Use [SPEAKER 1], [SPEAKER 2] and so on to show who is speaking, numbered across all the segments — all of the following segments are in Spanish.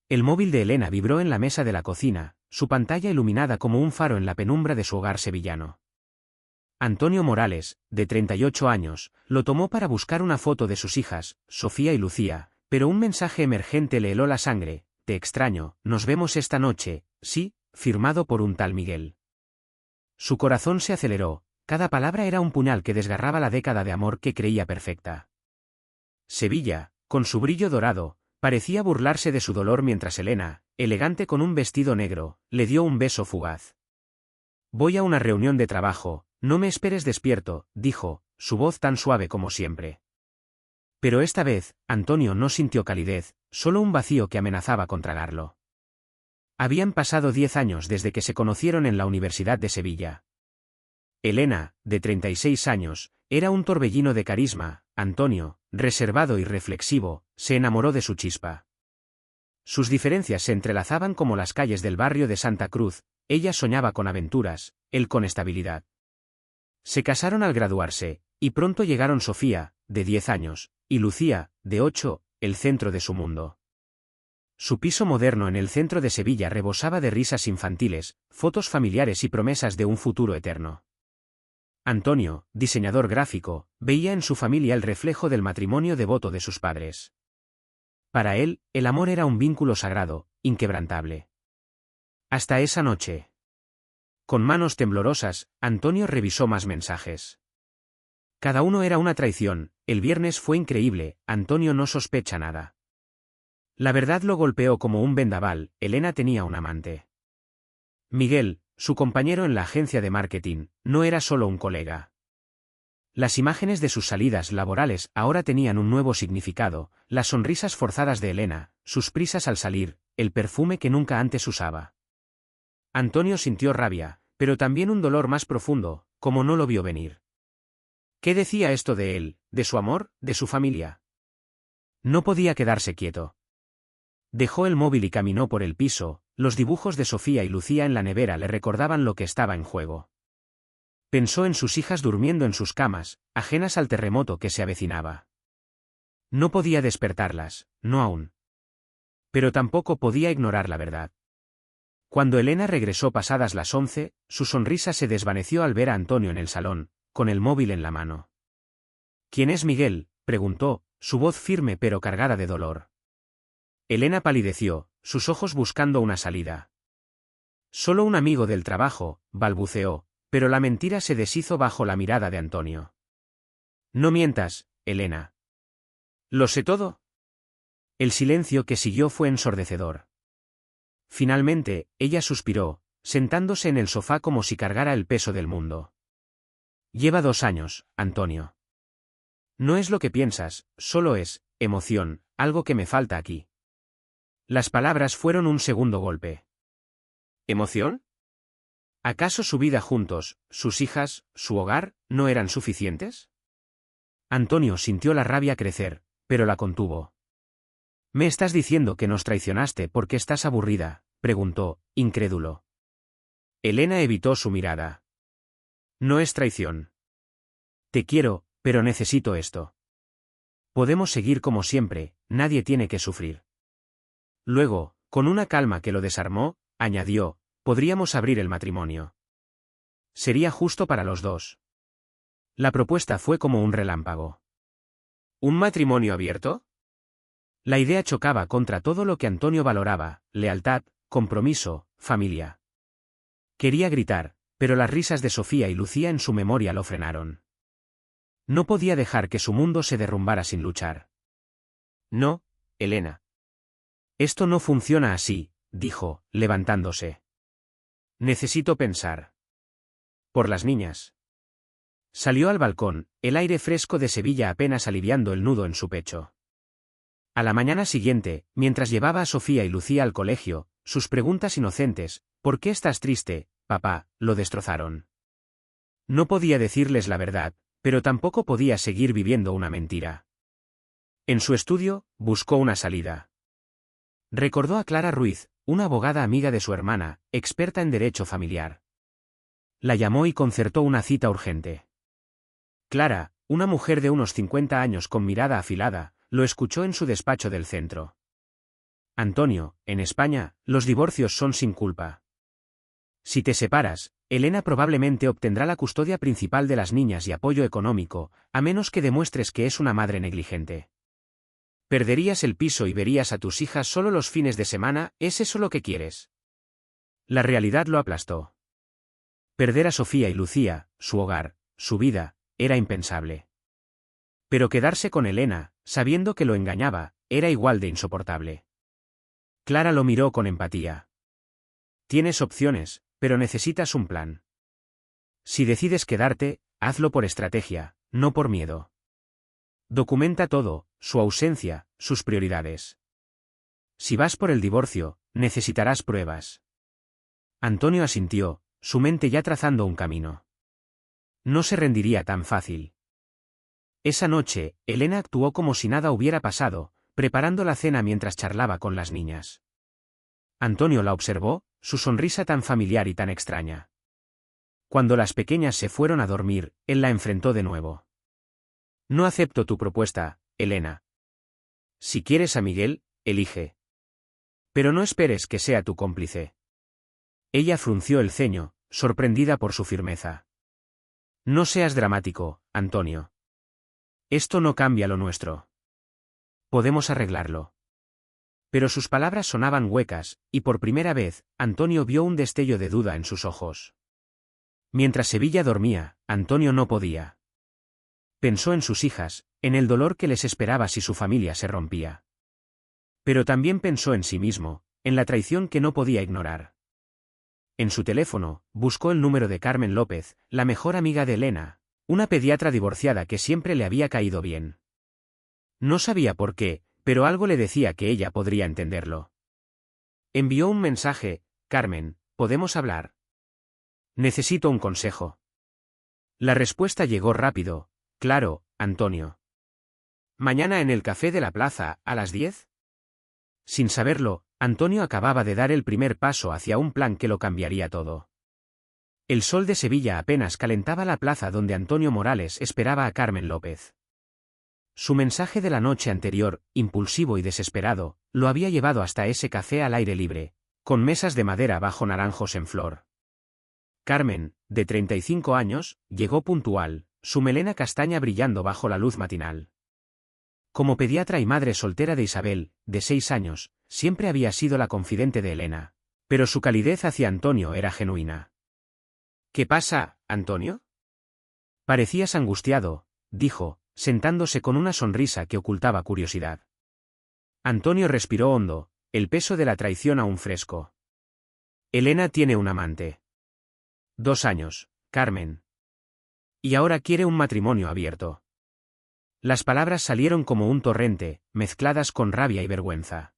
[SPEAKER 1] El móvil de Elena vibró en la mesa de la cocina, su pantalla iluminada como un faro en la penumbra de su hogar sevillano. Antonio Morales, de 38 años, lo tomó para buscar una foto de sus hijas, Sofía y Lucía, pero un mensaje emergente le heló la sangre: «Te extraño, nos vemos esta noche», sí, firmado por un tal Miguel. Su corazón se aceleró, cada palabra era un puñal que desgarraba la década de amor que creía perfecta. Sevilla, con su brillo dorado, parecía burlarse de su dolor mientras Elena, elegante con un vestido negro, le dio un beso fugaz. «Voy a una reunión de trabajo, no me esperes despierto», dijo, su voz tan suave como siempre. Pero esta vez, Antonio no sintió calidez, solo un vacío que amenazaba con tragarlo. Habían pasado 10 años desde que se conocieron en la Universidad de Sevilla. Elena, de 36 años, era un torbellino de carisma. Antonio, reservado y reflexivo, se enamoró de su chispa. Sus diferencias se entrelazaban como las calles del barrio de Santa Cruz, ella soñaba con aventuras, él con estabilidad. Se casaron al graduarse, y pronto llegaron Sofía, de 10 años, y Lucía, de 8, el centro de su mundo. Su piso moderno en el centro de Sevilla rebosaba de risas infantiles, fotos familiares y promesas de un futuro eterno. Antonio, diseñador gráfico, veía en su familia el reflejo del matrimonio devoto de sus padres. Para él, el amor era un vínculo sagrado, inquebrantable. Hasta esa noche. Con manos temblorosas, Antonio revisó más mensajes. Cada uno era una traición. El viernes fue increíble, Antonio no sospecha nada. La verdad lo golpeó como un vendaval, Elena tenía un amante. Miguel, su compañero en la agencia de marketing, no era solo un colega. Las imágenes de sus salidas laborales ahora tenían un nuevo significado: las sonrisas forzadas de Elena, sus prisas al salir, el perfume que nunca antes usaba. Antonio sintió rabia, pero también un dolor más profundo, como no lo vio venir. ¿Qué decía esto de él, de su amor, de su familia? No podía quedarse quieto. Dejó el móvil y caminó por el piso. Los dibujos de Sofía y Lucía en la nevera le recordaban lo que estaba en juego. Pensó en sus hijas durmiendo en sus camas, ajenas al terremoto que se avecinaba. No podía despertarlas, no aún. Pero tampoco podía ignorar la verdad. Cuando Elena regresó pasadas las 11, su sonrisa se desvaneció al ver a Antonio en el salón, con el móvil en la mano. «¿Quién es Miguel?», preguntó, su voz firme pero cargada de dolor. Elena palideció, sus ojos buscando una salida. «Solo un amigo del trabajo», balbuceó, pero la mentira se deshizo bajo la mirada de Antonio. «No mientas, Elena». «¿Lo sé todo?». El silencio que siguió fue ensordecedor. Finalmente, ella suspiró, sentándose en el sofá como si cargara el peso del mundo. «Lleva 2 años, Antonio. No es lo que piensas, solo es emoción, algo que me falta aquí». Las palabras fueron un segundo golpe. ¿Emoción? ¿Acaso su vida juntos, sus hijas, su hogar, no eran suficientes? Antonio sintió la rabia crecer, pero la contuvo. «¿Me estás diciendo que nos traicionaste porque estás aburrida?», preguntó, incrédulo. Elena evitó su mirada. «No es traición. Te quiero, pero necesito esto. Podemos seguir como siempre, nadie tiene que sufrir». Luego, con una calma que lo desarmó, añadió: «Podríamos abrir el matrimonio. Sería justo para los dos». La propuesta fue como un relámpago. ¿Un matrimonio abierto? La idea chocaba contra todo lo que Antonio valoraba: lealtad, compromiso, familia. Quería gritar, pero las risas de Sofía y Lucía en su memoria lo frenaron. No podía dejar que su mundo se derrumbara sin luchar. «No, Elena. Esto no funciona así», dijo, levantándose. «Necesito pensar. Por las niñas». Salió al balcón, el aire fresco de Sevilla apenas aliviando el nudo en su pecho. A la mañana siguiente, mientras llevaba a Sofía y Lucía al colegio, sus preguntas inocentes: «¿Por qué estás triste, papá?», lo destrozaron. No podía decirles la verdad, pero tampoco podía seguir viviendo una mentira. En su estudio, buscó una salida. Recordó a Clara Ruiz, una abogada amiga de su hermana, experta en derecho familiar. La llamó y concertó una cita urgente. Clara, una mujer de unos 50 años con mirada afilada, lo escuchó en su despacho del centro. Antonio, en España, los divorcios son sin culpa. Si te separas, Elena probablemente obtendrá la custodia principal de las niñas y apoyo económico, a menos que demuestres que es una madre negligente. Perderías el piso y verías a tus hijas solo los fines de semana, ¿es eso lo que quieres? La realidad lo aplastó. Perder a Sofía y Lucía, su hogar, su vida, era impensable. Pero quedarse con Elena, sabiendo que lo engañaba, era igual de insoportable. Clara lo miró con empatía. Tienes opciones, pero necesitas un plan. Si decides quedarte, hazlo por estrategia, no por miedo. Documenta todo, su ausencia, sus prioridades. Si vas por el divorcio, necesitarás pruebas. Antonio asintió, su mente ya trazando un camino. No se rendiría tan fácil. Esa noche, Elena actuó como si nada hubiera pasado, preparando la cena mientras charlaba con las niñas. Antonio la observó, su sonrisa tan familiar y tan extraña. Cuando las pequeñas se fueron a dormir, él la enfrentó de nuevo. No acepto tu propuesta, Elena. Si quieres a Miguel, elige. Pero no esperes que sea tu cómplice. Ella frunció el ceño, sorprendida por su firmeza. No seas dramático, Antonio. Esto no cambia lo nuestro. Podemos arreglarlo. Pero sus palabras sonaban huecas, y por primera vez, Antonio vio un destello de duda en sus ojos. Mientras Sevilla dormía, Antonio no podía. Pensó en sus hijas, en el dolor que les esperaba si su familia se rompía. Pero también pensó en sí mismo, en la traición que no podía ignorar. En su teléfono, buscó el número de Carmen López, la mejor amiga de Elena, una pediatra divorciada que siempre le había caído bien. No sabía por qué, pero algo le decía que ella podría entenderlo. Envió un mensaje: Carmen, ¿podemos hablar? Necesito un consejo. La respuesta llegó rápido: claro, Antonio. ¿Mañana en el café de la plaza, a las 10? Sin saberlo, Antonio acababa de dar el primer paso hacia un plan que lo cambiaría todo. El sol de Sevilla apenas calentaba la plaza donde Antonio Morales esperaba a Carmen López. Su mensaje de la noche anterior, impulsivo y desesperado, lo había llevado hasta ese café al aire libre, con mesas de madera bajo naranjos en flor. Carmen, de 35 años, llegó puntual, su melena castaña brillando bajo la luz matinal. Como pediatra y madre soltera de Isabel, de 6 años, siempre había sido la confidente de Elena, pero su calidez hacia Antonio era genuina. ¿Qué pasa, Antonio? Parecías angustiado, dijo, sentándose con una sonrisa que ocultaba curiosidad. Antonio respiró hondo, el peso de la traición aún fresco. Elena tiene un amante. 2 años, Carmen. Y ahora quiere un matrimonio abierto. Las palabras salieron como un torrente, mezcladas con rabia y vergüenza.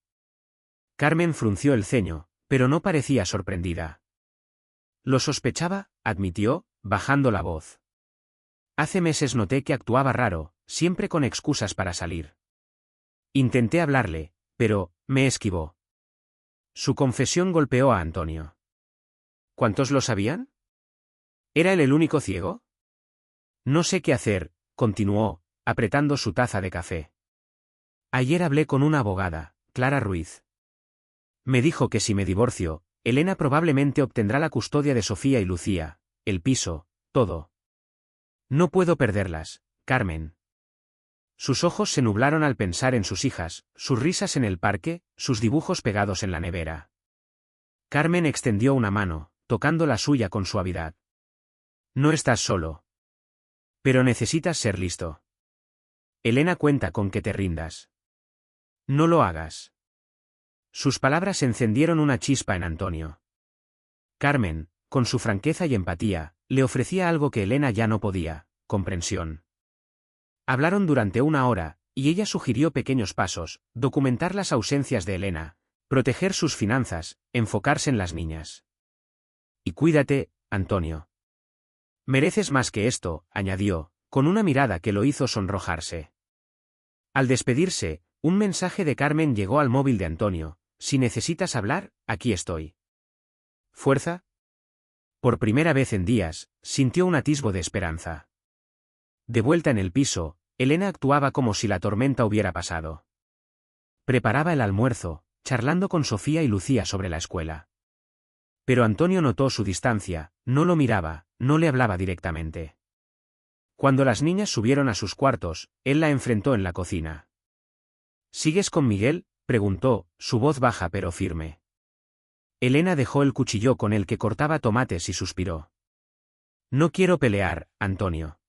[SPEAKER 1] Carmen frunció el ceño, pero no parecía sorprendida. Lo sospechaba, admitió, bajando la voz. Hace meses noté que actuaba raro, siempre con excusas para salir. Intenté hablarle, pero me esquivó. Su confesión golpeó a Antonio. ¿Cuántos lo sabían? ¿Era él el único ciego? No sé qué hacer, continuó, apretando su taza de café. Ayer hablé con una abogada, Clara Ruiz. Me dijo que si me divorcio, Elena probablemente obtendrá la custodia de Sofía y Lucía, el piso, todo. No puedo perderlas, Carmen. Sus ojos se nublaron al pensar en sus hijas, sus risas en el parque, sus dibujos pegados en la nevera. Carmen extendió una mano, tocando la suya con suavidad. No estás solo. Pero necesitas ser listo. Elena cuenta con que te rindas. No lo hagas. Sus palabras encendieron una chispa en Antonio. Carmen, con su franqueza y empatía, le ofrecía algo que Elena ya no podía: comprensión. Hablaron durante 1 hora, y ella sugirió pequeños pasos: documentar las ausencias de Elena, proteger sus finanzas, enfocarse en las niñas. Y cuídate, Antonio. Mereces más que esto, añadió, con una mirada que lo hizo sonrojarse. Al despedirse, un mensaje de Carmen llegó al móvil de Antonio: si necesitas hablar, aquí estoy. ¿Fuerza? Por primera vez en días, sintió un atisbo de esperanza. De vuelta en el piso, Elena actuaba como si la tormenta hubiera pasado. Preparaba el almuerzo, charlando con Sofía y Lucía sobre la escuela. Pero Antonio notó su distancia, no lo miraba, no le hablaba directamente. Cuando las niñas subieron a sus cuartos, él la enfrentó en la cocina. ¿Sigues con Miguel?, preguntó, su voz baja pero firme. Elena dejó el cuchillo con el que cortaba tomates y suspiró. No quiero pelear, Antonio.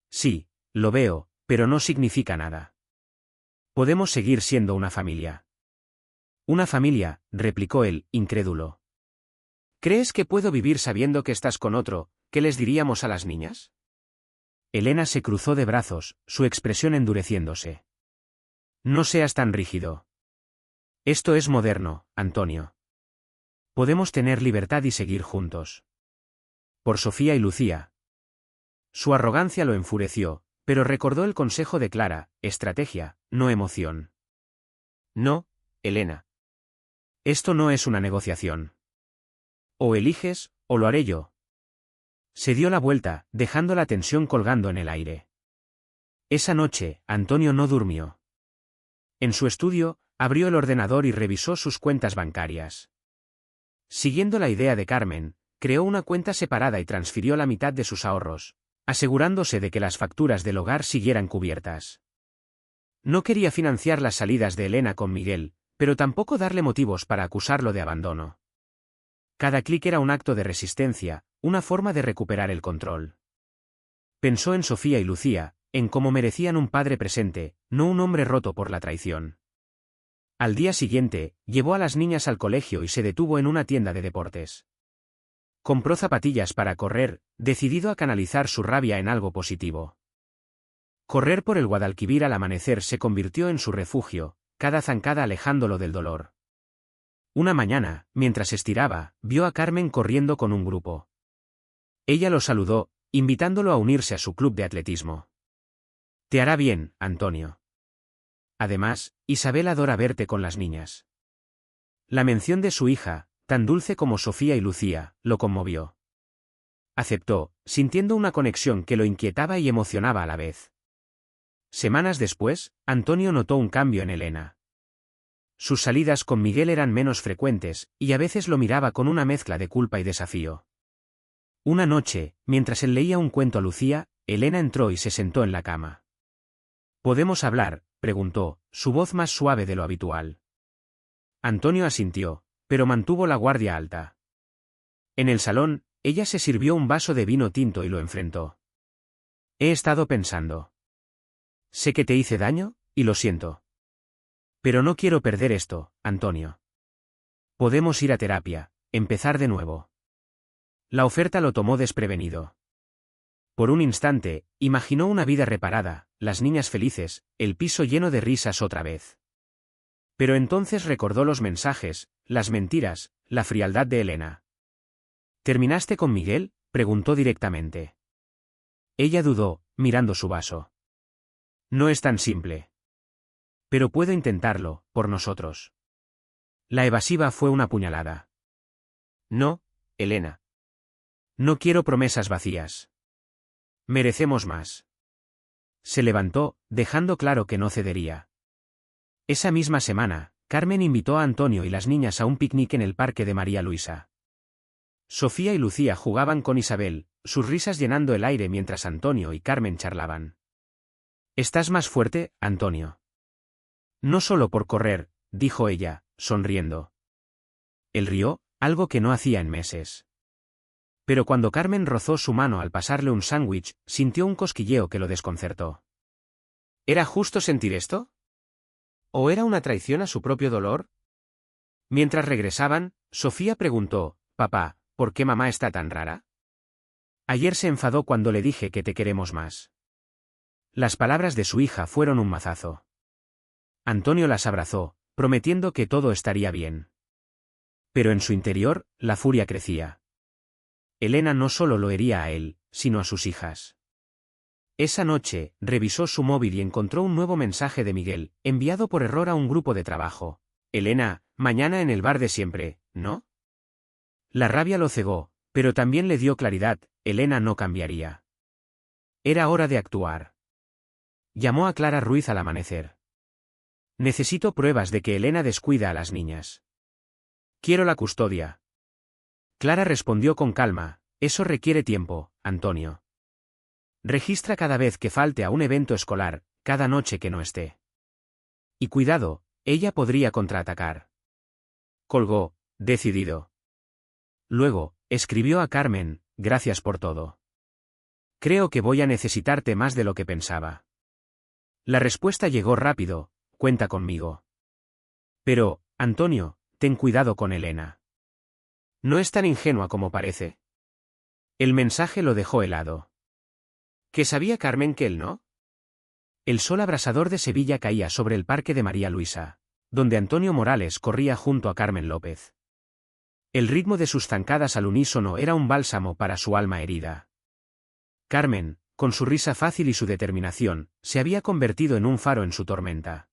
[SPEAKER 1] Sí, lo veo, pero no significa nada. Podemos seguir siendo una familia. Una familia, replicó él, incrédulo. ¿Crees que puedo vivir sabiendo que estás con otro? ¿Qué les diríamos a las niñas? Elena se cruzó de brazos, su expresión endureciéndose. No seas tan rígido. Esto es moderno, Antonio. Podemos tener libertad y seguir juntos. Por Sofía y Lucía. Su arrogancia lo enfureció, pero recordó el consejo de Clara: estrategia, no emoción. No, Elena. Esto no es una negociación. O eliges, o lo haré yo. Se dio la vuelta, dejando la tensión colgando en el aire. Esa noche, Antonio no durmió. En su estudio, abrió el ordenador y revisó sus cuentas bancarias. Siguiendo la idea de Carmen, creó una cuenta separada y transfirió la mitad de sus ahorros, asegurándose de que las facturas del hogar siguieran cubiertas. No quería financiar las salidas de Elena con Miguel, pero tampoco darle motivos para acusarlo de abandono. Cada clic era un acto de resistencia, una forma de recuperar el control. Pensó en Sofía y Lucía, en cómo merecían un padre presente, no un hombre roto por la traición. Al día siguiente, llevó a las niñas al colegio y se detuvo en una tienda de deportes. Compró zapatillas para correr, decidido a canalizar su rabia en algo positivo. Correr por el Guadalquivir al amanecer se convirtió en su refugio, cada zancada alejándolo del dolor. Una mañana, mientras estiraba, vio a Carmen corriendo con un grupo. Ella lo saludó, invitándolo a unirse a su club de atletismo. Te hará bien, Antonio. Además, Isabel adora verte con las niñas. La mención de su hija, tan dulce como Sofía y Lucía, lo conmovió. Aceptó, sintiendo una conexión que lo inquietaba y emocionaba a la vez. Semanas después, Antonio notó un cambio en Elena. Sus salidas con Miguel eran menos frecuentes, y a veces lo miraba con una mezcla de culpa y desafío. Una noche, mientras él leía un cuento a Lucía, Elena entró y se sentó en la cama. ¿Podemos hablar?, preguntó, su voz más suave de lo habitual. Antonio asintió, pero mantuvo la guardia alta. En el salón, ella se sirvió un vaso de vino tinto y lo enfrentó. He estado pensando. Sé que te hice daño, y lo siento. Pero no quiero perder esto, Antonio. Podemos ir a terapia, empezar de nuevo. La oferta lo tomó desprevenido. Por un instante, imaginó una vida reparada, las niñas felices, el piso lleno de risas otra vez. Pero entonces recordó los mensajes, las mentiras, la frialdad de Elena. ¿Terminaste con Miguel?, preguntó directamente. Ella dudó, mirando su vaso. No es tan simple. Pero puedo intentarlo, por nosotros. La evasiva fue una puñalada. No, Elena. No quiero promesas vacías. Merecemos más. Se levantó, dejando claro que no cedería. Esa misma semana, Carmen invitó a Antonio y las niñas a un picnic en el parque de María Luisa. Sofía y Lucía jugaban con Isabel, sus risas llenando el aire mientras Antonio y Carmen charlaban. «Estás más fuerte, Antonio». «No solo por correr», dijo ella, sonriendo. Él rió, algo que no hacía en meses. Pero cuando Carmen rozó su mano al pasarle un sándwich, sintió un cosquilleo que lo desconcertó. ¿Era justo sentir esto? ¿O era una traición a su propio dolor? Mientras regresaban, Sofía preguntó, «Papá, ¿por qué mamá está tan rara? Ayer se enfadó cuando le dije que te queremos más». Las palabras de su hija fueron un mazazo. Antonio las abrazó, prometiendo que todo estaría bien. Pero en su interior, la furia crecía. Elena no solo lo hería a él, sino a sus hijas. Esa noche, revisó su móvil y encontró un nuevo mensaje de Miguel, enviado por error a un grupo de trabajo. «Elena, mañana en el bar de siempre, ¿no?» La rabia lo cegó, pero también le dio claridad: Elena no cambiaría. Era hora de actuar. Llamó a Clara Ruiz al amanecer. Necesito pruebas de que Elena descuida a las niñas. Quiero la custodia. Clara respondió con calma, eso requiere tiempo, Antonio. Registra cada vez que falte a un evento escolar, cada noche que no esté. Y cuidado, ella podría contraatacar. Colgó, decidido. Luego, escribió a Carmen, gracias por todo. Creo que voy a necesitarte más de lo que pensaba. La respuesta llegó rápido, cuenta conmigo. Pero, Antonio, ten cuidado con Elena. No es tan ingenua como parece. El mensaje lo dejó helado. ¿Qué sabía Carmen que él no? El sol abrasador de Sevilla caía sobre el parque de María Luisa, donde Antonio Morales corría junto a Carmen López. El ritmo de sus zancadas al unísono era un bálsamo para su alma herida. Carmen, con su risa fácil y su determinación, se había convertido en un faro en su tormenta.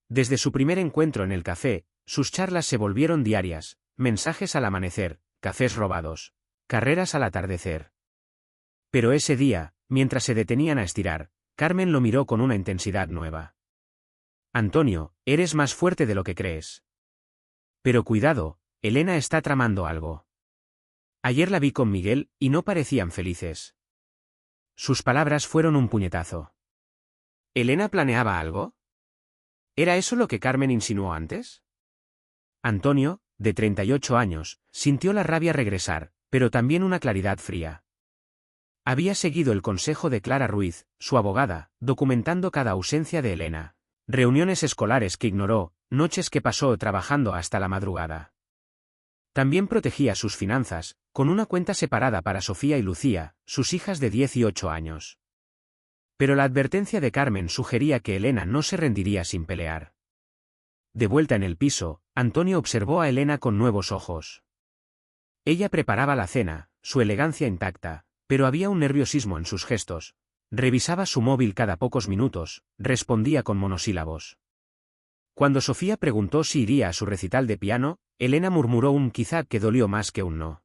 [SPEAKER 1] Desde su primer encuentro en el café, sus charlas se volvieron diarias, mensajes al amanecer, cafés robados, carreras al atardecer. Pero ese día, mientras se detenían a estirar, Carmen lo miró con una intensidad nueva. Antonio, eres más fuerte de lo que crees. Pero cuidado, Elena está tramando algo. Ayer la vi con Miguel, y no parecían felices. Sus palabras fueron un puñetazo. ¿Elena planeaba algo? ¿Era eso lo que Carmen insinuó antes? Antonio, de 38 años, sintió la rabia regresar, pero también una claridad fría. Había seguido el consejo de Clara Ruiz, su abogada, documentando cada ausencia de Elena, reuniones escolares que ignoró, noches que pasó trabajando hasta la madrugada. También protegía sus finanzas, con una cuenta separada para Sofía y Lucía, sus hijas de 18 años. Pero la advertencia de Carmen sugería que Elena no se rendiría sin pelear. De vuelta en el piso, Antonio observó a Elena con nuevos ojos. Ella preparaba la cena, su elegancia intacta, pero había un nerviosismo en sus gestos. Revisaba su móvil cada pocos minutos, respondía con monosílabos. Cuando Sofía preguntó si iría a su recital de piano, Elena murmuró un quizá que dolió más que un no.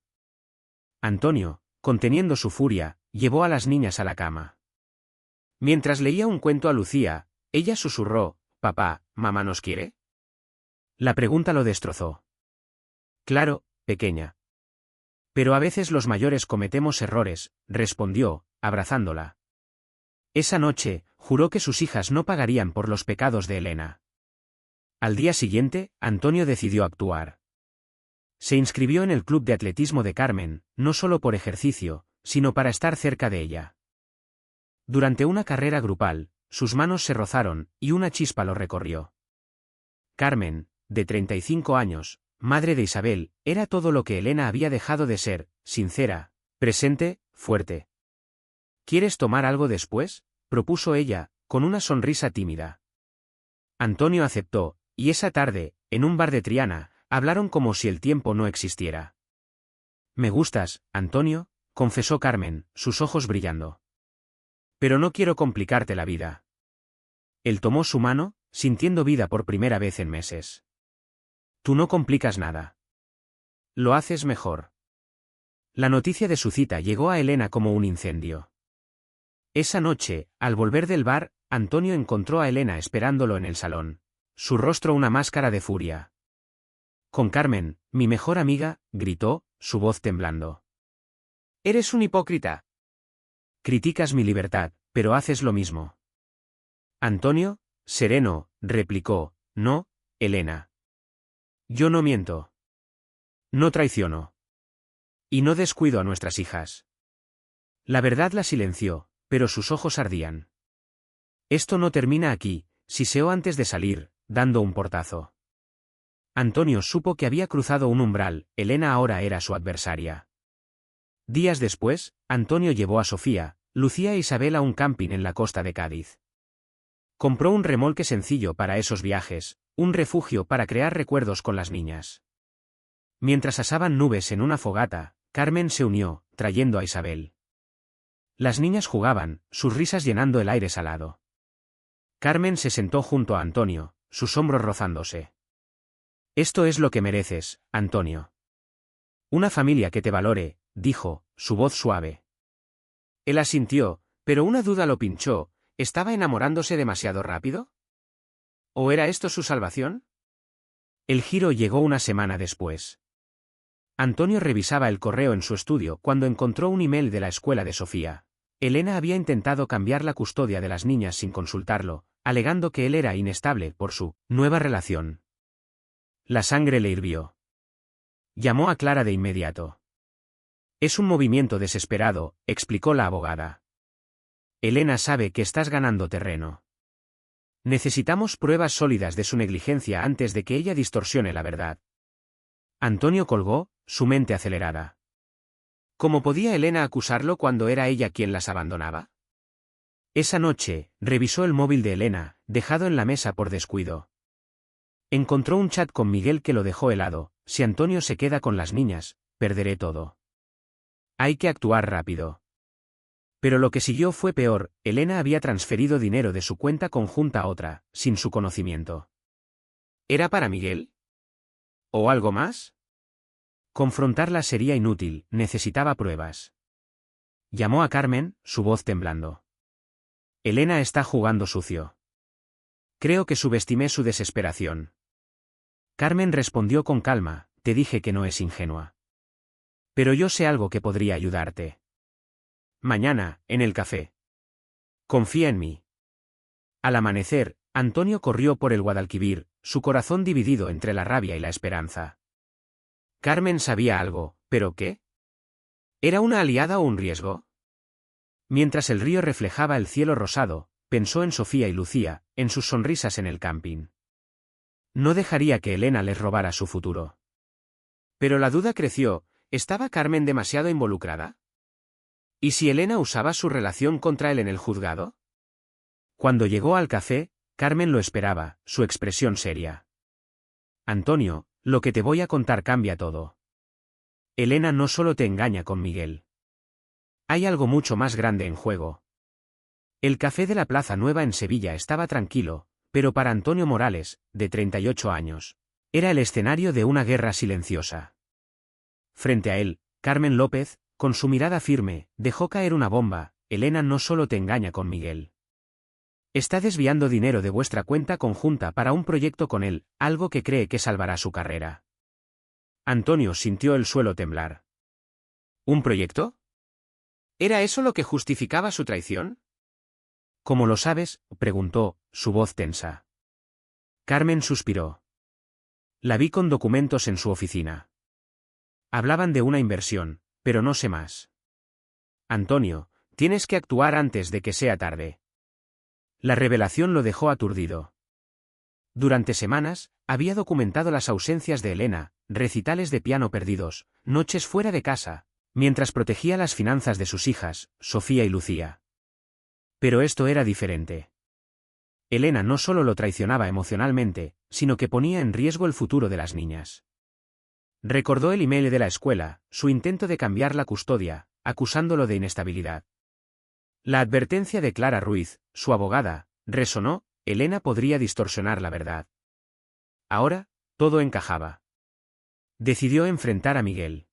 [SPEAKER 1] Antonio, conteniendo su furia, llevó a las niñas a la cama. Mientras leía un cuento a Lucía, ella susurró, «Papá, ¿mamá nos quiere?» La pregunta lo destrozó. «Claro, pequeña. Pero a veces los mayores cometemos errores», respondió, abrazándola. Esa noche, juró que sus hijas no pagarían por los pecados de Elena. Al día siguiente, Antonio decidió actuar. Se inscribió en el club de atletismo de Carmen, no solo por ejercicio, sino para estar cerca de ella. Durante una carrera grupal, sus manos se rozaron, y una chispa lo recorrió. Carmen, de 35 años, madre de Isabel, era todo lo que Elena había dejado de ser, sincera, presente, fuerte. ¿Quieres tomar algo después?, propuso ella, con una sonrisa tímida. Antonio aceptó, y esa tarde, en un bar de Triana, hablaron como si el tiempo no existiera. «Me gustas, Antonio», confesó Carmen, sus ojos brillando. «Pero no quiero complicarte la vida». Él tomó su mano, sintiendo vida por primera vez en meses. «Tú no complicas nada. Lo haces mejor». La noticia de su cita llegó a Elena como un incendio. Esa noche, al volver del bar, Antonio encontró a Elena esperándolo en el salón. Su rostro una máscara de furia. «Con Carmen, mi mejor amiga», gritó, su voz temblando. «Eres un hipócrita. Criticas mi libertad, pero haces lo mismo». Antonio, sereno, replicó, «No, Elena. Yo no miento. No traiciono. Y no descuido a nuestras hijas». La verdad la silenció, pero sus ojos ardían. «Esto no termina aquí», siseó antes de salir, dando un portazo. Antonio supo que había cruzado un umbral, Elena ahora era su adversaria. Días después, Antonio llevó a Sofía, Lucía e Isabel a un camping en la costa de Cádiz. Compró un remolque sencillo para esos viajes, un refugio para crear recuerdos con las niñas. Mientras asaban nubes en una fogata, Carmen se unió, trayendo a Isabel. Las niñas jugaban, sus risas llenando el aire salado. Carmen se sentó junto a Antonio, sus hombros rozándose. «Esto es lo que mereces, Antonio. Una familia que te valore», dijo, su voz suave. Él asintió, pero una duda lo pinchó, ¿estaba enamorándose demasiado rápido? ¿O era esto su salvación? El giro llegó una semana después. Antonio revisaba el correo en su estudio cuando encontró un email de la escuela de Sofía. Elena había intentado cambiar la custodia de las niñas sin consultarlo, alegando que él era inestable por su nueva relación. La sangre le hirvió. Llamó a Clara de inmediato. Es un movimiento desesperado, explicó la abogada. Elena sabe que estás ganando terreno. Necesitamos pruebas sólidas de su negligencia antes de que ella distorsione la verdad. Antonio colgó, su mente acelerada. ¿Cómo podía Elena acusarlo cuando era ella quien las abandonaba? Esa noche, revisó el móvil de Elena, dejado en la mesa por descuido. Encontró un chat con Miguel que lo dejó helado. Si Antonio se queda con las niñas, perderé todo. Hay que actuar rápido. Pero lo que siguió fue peor. Elena había transferido dinero de su cuenta conjunta a otra, sin su conocimiento. ¿Era para Miguel? ¿O algo más? Confrontarla sería inútil, necesitaba pruebas. Llamó a Carmen, su voz temblando. Elena está jugando sucio. Creo que subestimé su desesperación. Carmen respondió con calma, te dije que no es ingenua. Pero yo sé algo que podría ayudarte. Mañana, en el café. Confía en mí. Al amanecer, Antonio corrió por el Guadalquivir, su corazón dividido entre la rabia y la esperanza. Carmen sabía algo, ¿pero qué? ¿Era una aliada o un riesgo? Mientras el río reflejaba el cielo rosado, pensó en Sofía y Lucía, en sus sonrisas en el camping. No dejaría que Elena les robara su futuro. Pero la duda creció, ¿estaba Carmen demasiado involucrada? ¿Y si Elena usaba su relación contra él en el juzgado? Cuando llegó al café, Carmen lo esperaba, su expresión seria. Antonio, lo que te voy a contar cambia todo. Elena no solo te engaña con Miguel. Hay algo mucho más grande en juego. El café de la Plaza Nueva en Sevilla estaba tranquilo, pero para Antonio Morales, de 38 años, era el escenario de una guerra silenciosa. Frente a él, Carmen López, con su mirada firme, dejó caer una bomba. Elena no solo te engaña con Miguel. Está desviando dinero de vuestra cuenta conjunta para un proyecto con él, algo que cree que salvará su carrera. Antonio sintió el suelo temblar. ¿Un proyecto? ¿Era eso lo que justificaba su traición? ¿Cómo lo sabes?, preguntó, su voz tensa. Carmen suspiró. La vi con documentos en su oficina. Hablaban de una inversión, pero no sé más. Antonio, tienes que actuar antes de que sea tarde. La revelación lo dejó aturdido. Durante semanas, había documentado las ausencias de Elena, recitales de piano perdidos, noches fuera de casa, mientras protegía las finanzas de sus hijas, Sofía y Lucía. Pero esto era diferente. Elena no solo lo traicionaba emocionalmente, sino que ponía en riesgo el futuro de las niñas. Recordó el email de la escuela, su intento de cambiar la custodia, acusándolo de inestabilidad. La advertencia de Clara Ruiz, su abogada, resonó. Elena podría distorsionar la verdad. Ahora, todo encajaba. Decidió enfrentar a Miguel.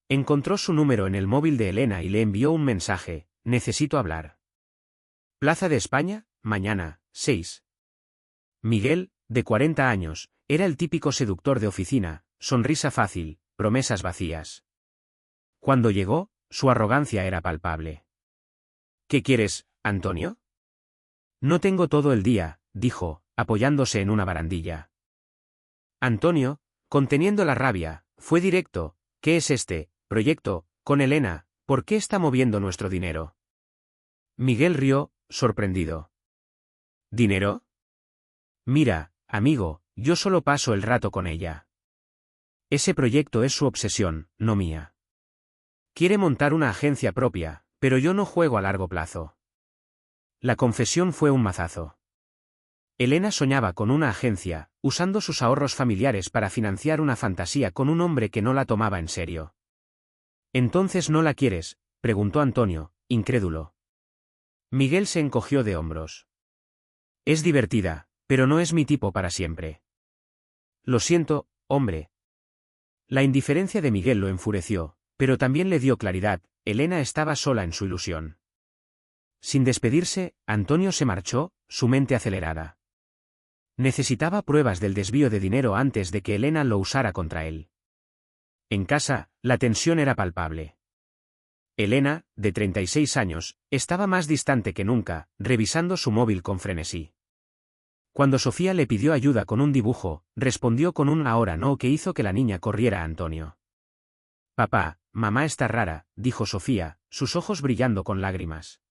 [SPEAKER 1] Encontró su número en el móvil de Elena y le envió un mensaje: necesito hablar. Plaza de España, mañana, 6. Miguel, de 40 años, era el típico seductor de oficina, sonrisa fácil, promesas vacías. Cuando llegó, su arrogancia era palpable. ¿Qué quieres, Antonio? No tengo todo el día, dijo, apoyándose en una barandilla. Antonio, conteniendo la rabia, fue directo. ¿Qué es este proyecto con Elena? ¿Por qué está moviendo nuestro dinero? Miguel rió, sorprendido. ¿Dinero? Mira, amigo, yo solo paso el rato con ella. Ese proyecto es su obsesión, no mía. Quiere montar una agencia propia, pero yo no juego a largo plazo. La confesión fue un mazazo. Elena soñaba con una agencia, usando sus ahorros familiares para financiar una fantasía con un hombre que no la tomaba en serio. ¿Entonces no la quieres?, preguntó Antonio, incrédulo. Miguel se encogió de hombros. Es divertida, pero no es mi tipo para siempre. Lo siento, hombre. La indiferencia de Miguel lo enfureció, pero también le dio claridad. Elena estaba sola en su ilusión. Sin despedirse, Antonio se marchó, su mente acelerada. Necesitaba pruebas del desvío de dinero antes de que Elena lo usara contra él. En casa, la tensión era palpable. Elena, de 36 años, estaba más distante que nunca, revisando su móvil con frenesí. Cuando Sofía le pidió ayuda con un dibujo, respondió con un ahora no que hizo que la niña corriera a Antonio. Papá, mamá está rara, dijo Sofía, sus ojos brillando con lágrimas.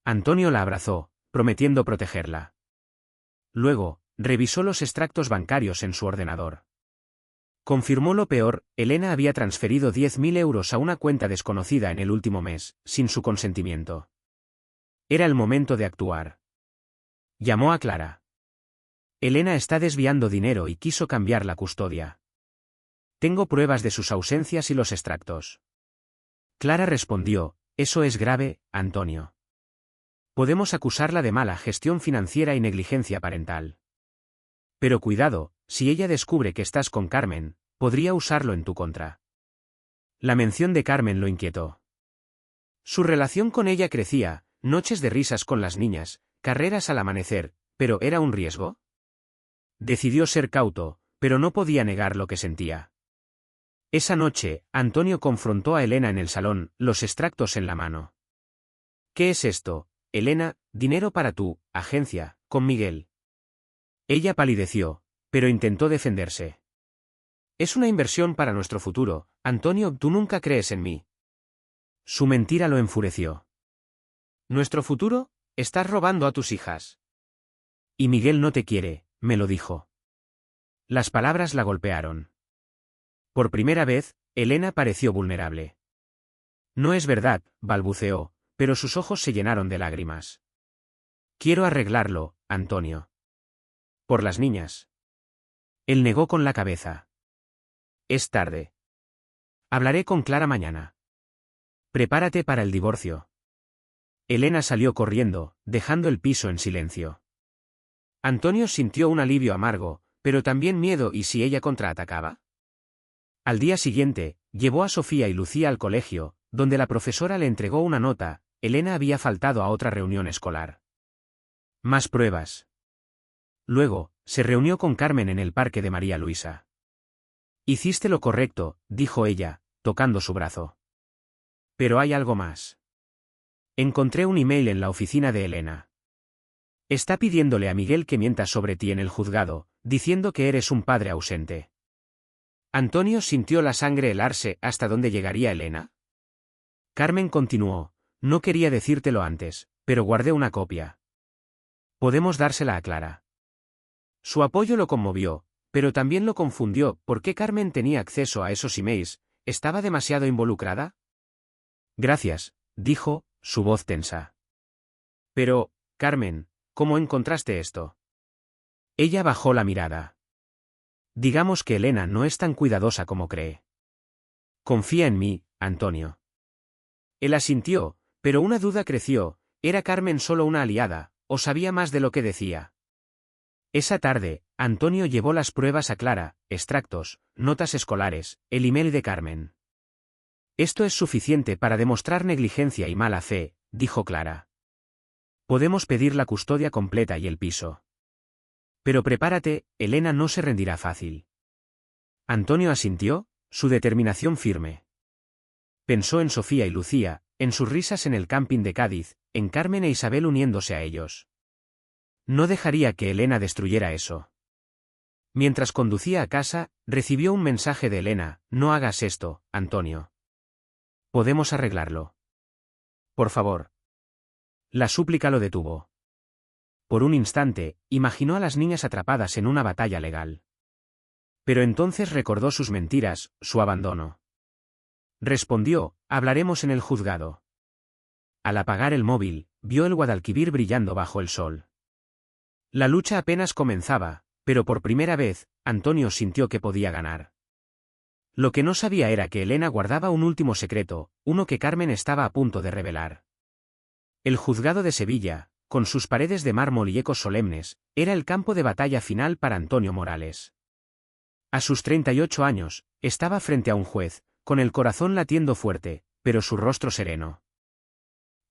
[SPEAKER 1] Antonio la abrazó, prometiendo protegerla. Luego, revisó los extractos bancarios en su ordenador. Confirmó lo peor, Elena había transferido 10.000 euros a una cuenta desconocida en el último mes, sin su consentimiento. Era el momento de actuar. Llamó a Clara. Elena está desviando dinero y quiso cambiar la custodia. Tengo pruebas de sus ausencias y los extractos. Clara respondió, eso es grave, Antonio. Podemos acusarla de mala gestión financiera y negligencia parental. Pero cuidado, si ella descubre que estás con Carmen, podría usarlo en tu contra. La mención de Carmen lo inquietó. Su relación con ella crecía, noches de risas con las niñas, carreras al amanecer, pero ¿era un riesgo? Decidió ser cauto, pero no podía negar lo que sentía. Esa noche, Antonio confrontó a Elena en el salón, los extractos en la mano. ¿Qué es esto, Elena? Dinero para tu agencia, con Miguel. Ella palideció, pero intentó defenderse. Es una inversión para nuestro futuro, Antonio, tú nunca crees en mí. Su mentira lo enfureció. ¿Nuestro futuro? Estás robando a tus hijas. Y Miguel no te quiere, me lo dijo. Las palabras la golpearon. Por primera vez, Elena pareció vulnerable. No es verdad, balbuceó, pero sus ojos se llenaron de lágrimas. Quiero arreglarlo, Antonio. Por las niñas. Él negó con la cabeza. Es tarde. Hablaré con Clara mañana. Prepárate para el divorcio. Elena salió corriendo, dejando el piso en silencio. Antonio sintió un alivio amargo, pero también miedo ¿y si ella contraatacaba? Al día siguiente, llevó a Sofía y Lucía al colegio, donde la profesora le entregó una nota. Elena había faltado a otra reunión escolar. Más pruebas. Luego, se reunió con Carmen en el parque de María Luisa. Hiciste lo correcto, dijo ella, tocando su brazo. Pero hay algo más. Encontré un email en la oficina de Elena. Está pidiéndole a Miguel que mienta sobre ti en el juzgado, diciendo que eres un padre ausente. Antonio sintió la sangre helarse. ¿Hasta dónde llegaría Elena? Carmen continuó, no quería decírtelo antes, pero guardé una copia. Podemos dársela a Clara. Su apoyo lo conmovió, pero también lo confundió. ¿Por qué Carmen tenía acceso a esos emails? ¿Estaba demasiado involucrada? Gracias, dijo, su voz tensa. Pero, Carmen, ¿cómo encontraste esto? Ella bajó la mirada. Digamos que Elena no es tan cuidadosa como cree. Confía en mí, Antonio. Él asintió, pero una duda creció. ¿Era Carmen solo una aliada, o sabía más de lo que decía? Esa tarde, Antonio llevó las pruebas a Clara, extractos, notas escolares, el email de Carmen. Esto es suficiente para demostrar negligencia y mala fe, dijo Clara. Podemos pedir la custodia completa y el piso. Pero prepárate, Elena no se rendirá fácil. Antonio asintió, su determinación firme. Pensó en Sofía y Lucía, en sus risas en el camping de Cádiz, en Carmen e Isabel uniéndose a ellos. No dejaría que Elena destruyera eso. Mientras conducía a casa, recibió un mensaje de Elena, no hagas esto, Antonio. Podemos arreglarlo. Por favor. La súplica lo detuvo. Por un instante, imaginó a las niñas atrapadas en una batalla legal. Pero entonces recordó sus mentiras, su abandono. Respondió, hablaremos en el juzgado. Al apagar el móvil, vio el Guadalquivir brillando bajo el sol. La lucha apenas comenzaba, pero por primera vez, Antonio sintió que podía ganar. Lo que no sabía era que Elena guardaba un último secreto, uno que Carmen estaba a punto de revelar. El juzgado de Sevilla, con sus paredes de mármol y ecos solemnes, era el campo de batalla final para Antonio Morales. A sus 38 años, estaba frente a un juez, con el corazón latiendo fuerte, pero su rostro sereno.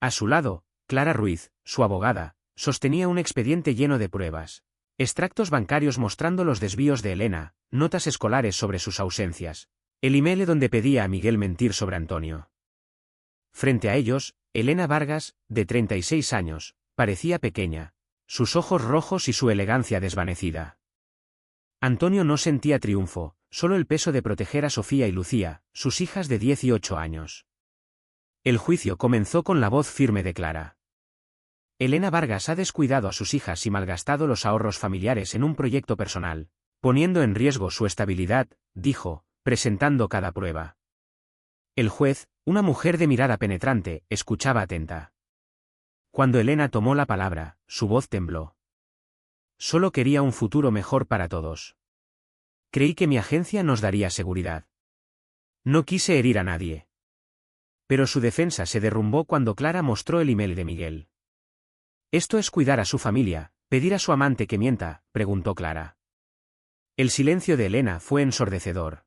[SPEAKER 1] A su lado, Clara Ruiz, su abogada, sostenía un expediente lleno de pruebas. Extractos bancarios mostrando los desvíos de Elena, notas escolares sobre sus ausencias. El email donde pedía a Miguel mentir sobre Antonio. Frente a ellos, Elena Vargas, de 36 años, parecía pequeña, sus ojos rojos y su elegancia desvanecida. Antonio no sentía triunfo, solo el peso de proteger a Sofía y Lucía, sus hijas de 18 años. El juicio comenzó con la voz firme de Clara. Elena Vargas ha descuidado a sus hijas y malgastado los ahorros familiares en un proyecto personal, poniendo en riesgo su estabilidad, dijo, presentando cada prueba. El juez, una mujer de mirada penetrante, escuchaba atenta. Cuando Elena tomó la palabra, su voz tembló. Solo quería un futuro mejor para todos. Creí que mi agencia nos daría seguridad. No quise herir a nadie. Pero su defensa se derrumbó cuando Clara mostró el email de Miguel. ¿Esto es cuidar a su familia, pedir a su amante que mienta?, preguntó Clara. El silencio de Elena fue ensordecedor.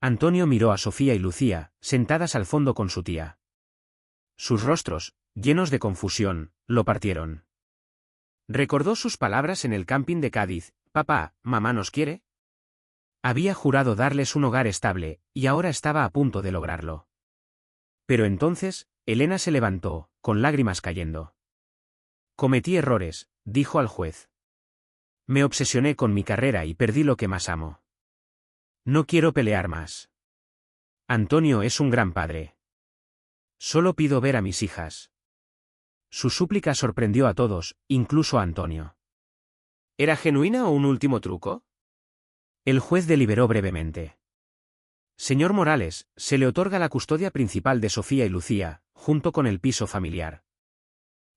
[SPEAKER 1] Antonio miró a Sofía y Lucía, sentadas al fondo con su tía. Sus rostros, llenos de confusión, lo partieron. Recordó sus palabras en el camping de Cádiz: «Papá, ¿mamá nos quiere?». Había jurado darles un hogar estable, y ahora estaba a punto de lograrlo. Pero entonces, Elena se levantó, con lágrimas cayendo. «Cometí errores», dijo al juez. «Me obsesioné con mi carrera y perdí lo que más amo. No quiero pelear más. Antonio es un gran padre. Solo pido ver a mis hijas». Su súplica sorprendió a todos, incluso a Antonio. ¿Era genuina o un último truco? El juez deliberó brevemente. Señor Morales, se le otorga la custodia principal de Sofía y Lucía, junto con el piso familiar.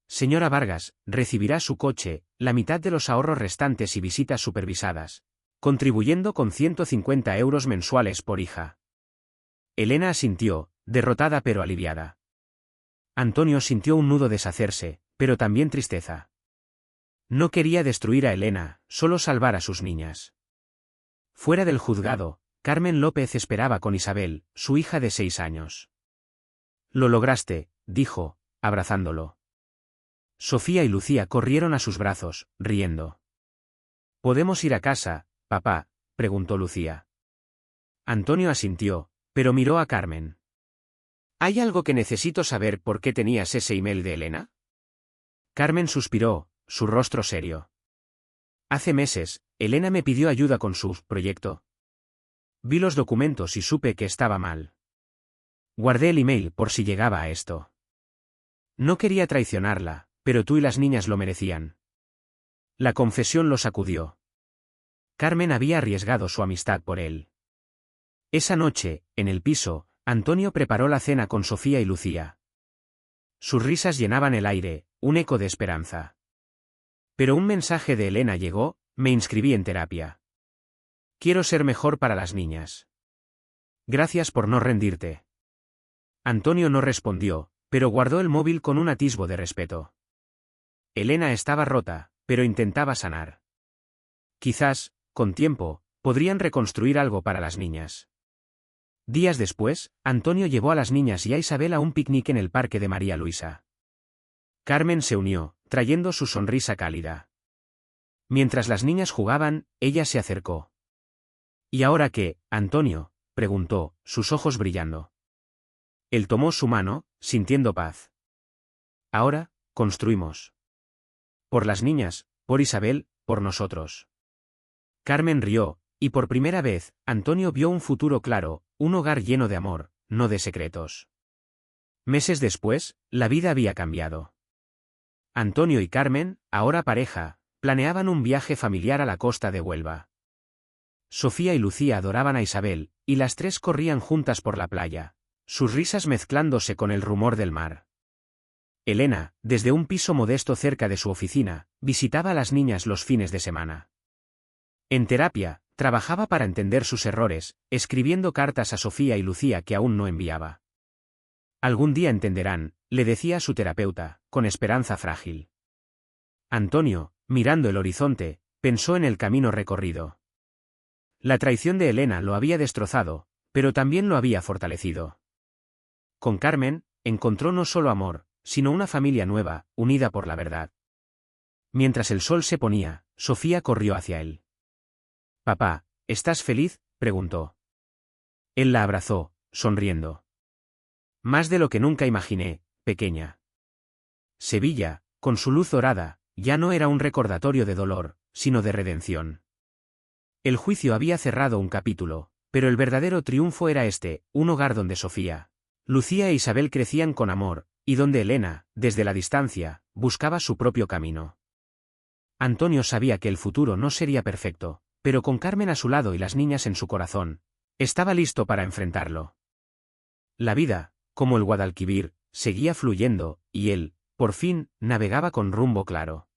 [SPEAKER 1] Señora Vargas, recibirá su coche, la mitad de los ahorros restantes y visitas supervisadas, contribuyendo con 150 euros mensuales por hija. Elena asintió, derrotada pero aliviada. Antonio sintió un nudo deshacerse, pero también tristeza. No quería destruir a Elena, solo salvar a sus niñas. Fuera del juzgado, Carmen López esperaba con Isabel, su hija de 6 años. «Lo lograste», dijo, abrazándolo. Sofía y Lucía corrieron a sus brazos, riendo. «¿Podemos ir a casa, papá?», preguntó Lucía. Antonio asintió, pero miró a Carmen. «¿Hay algo que necesito saber por qué tenías ese email de Elena?». Carmen suspiró, su rostro serio. «Hace meses, Elena me pidió ayuda con su proyecto. Vi los documentos y supe que estaba mal. Guardé el email por si llegaba a esto. No quería traicionarla, pero tú y las niñas lo merecían». La confesión lo sacudió. Carmen había arriesgado su amistad por él. Esa noche, en el piso, Antonio preparó la cena con Sofía y Lucía. Sus risas llenaban el aire, un eco de esperanza. Pero un mensaje de Elena llegó: «Me inscribí en terapia. Quiero ser mejor para las niñas. Gracias por no rendirte». Antonio no respondió, pero guardó el móvil con un atisbo de respeto. Elena estaba rota, pero intentaba sanar. Quizás, con tiempo, podrían reconstruir algo para las niñas. Días después, Antonio llevó a las niñas y a Isabel a un picnic en el parque de María Luisa. Carmen se unió, trayendo su sonrisa cálida. Mientras las niñas jugaban, ella se acercó. «¿Y ahora qué, Antonio?», preguntó, sus ojos brillando. Él tomó su mano, sintiendo paz. «Ahora, construimos. Por las niñas, por Isabel, por nosotros». Carmen rió, y por primera vez, Antonio vio un futuro claro, un hogar lleno de amor, no de secretos. Meses después, la vida había cambiado. Antonio y Carmen, ahora pareja, planeaban un viaje familiar a la costa de Huelva. Sofía y Lucía adoraban a Isabel, y las tres corrían juntas por la playa, sus risas mezclándose con el rumor del mar. Elena, desde un piso modesto cerca de su oficina, visitaba a las niñas los fines de semana. En terapia, trabajaba para entender sus errores, escribiendo cartas a Sofía y Lucía que aún no enviaba. «Algún día entenderán», le decía a su terapeuta, con esperanza frágil. Antonio, mirando el horizonte, pensó en el camino recorrido. La traición de Elena lo había destrozado, pero también lo había fortalecido. Con Carmen, encontró no solo amor, sino una familia nueva, unida por la verdad. Mientras el sol se ponía, Sofía corrió hacia él. «Papá, ¿estás feliz?», preguntó. Él la abrazó, sonriendo. «Más de lo que nunca imaginé, pequeña». Sevilla, con su luz dorada, ya no era un recordatorio de dolor, sino de redención. El juicio había cerrado un capítulo, pero el verdadero triunfo era este, un hogar donde Sofía, Lucía e Isabel crecían con amor, y donde Elena, desde la distancia, buscaba su propio camino. Antonio sabía que el futuro no sería perfecto, pero con Carmen a su lado y las niñas en su corazón, estaba listo para enfrentarlo. La vida, como el Guadalquivir, seguía fluyendo, y él, por fin, navegaba con rumbo claro.